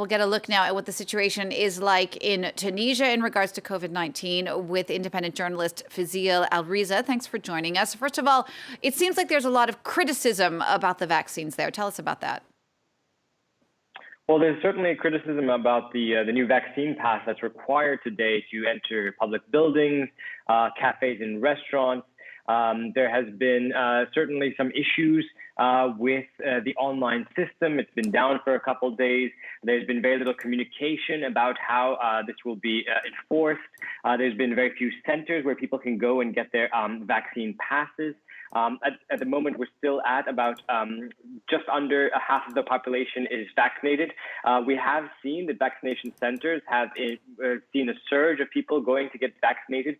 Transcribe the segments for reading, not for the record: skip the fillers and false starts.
We'll get a look now at what the situation is like in Tunisia in regards to COVID-19 with independent journalist Fadil Aliriza. Thanks for joining us. First of all, it seems like there's a lot of criticism about the vaccines there. Tell us about that. Well, there's certainly criticism about the new vaccine pass that's required today to enter public buildings, cafes and restaurants. There has been certainly some issues with the online system. It's been down for a couple of days. There's been very little communication about how this will be enforced. There's been very few centers where people can go and get their vaccine passes. At the moment, we're still at about just under half of the population is vaccinated. We have seen that vaccination centers have seen a surge of people going to get vaccinated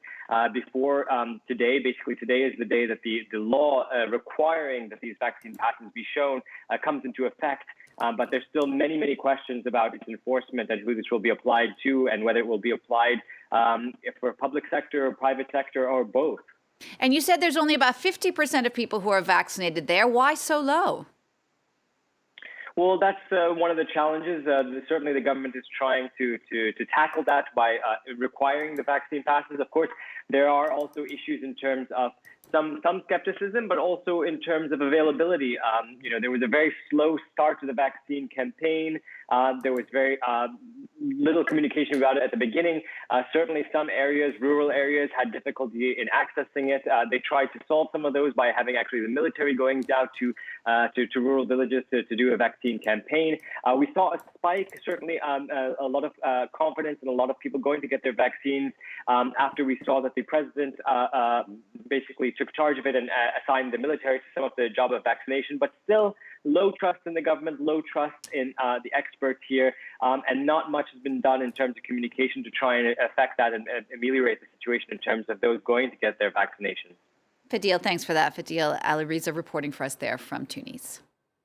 before today. Basically, today is the day that the law requiring that these vaccine passes be shown comes into effect. But there's still many, many questions about its enforcement and who this will be applied to and whether it will be applied for public sector or private sector or both. And you said there's only about 50% of people who are vaccinated there. Why so low? Well, that's one of the challenges. Certainly, the government is trying to tackle that by requiring the vaccine passes. Of course, there are also issues in terms of some skepticism, but also in terms of availability. There was a very slow start to the vaccine campaign. There was very little communication about it at the beginning. Certainly some areas, rural areas, had difficulty in accessing it. They tried to solve some of those by having actually the military going down to rural villages to do a vaccine campaign. We saw a spike, certainly a lot of confidence and a lot of people going to get their vaccines after we saw that the president basically took charge of it and assigned the military to some of the job of vaccination, but still low trust in the government, low trust in the experts here, and not much has been done in terms of communication to try and affect that and ameliorate the situation in terms of those going to get their vaccinations. Fadil, thanks for that. Fadil Aliriza reporting for us there from Tunis.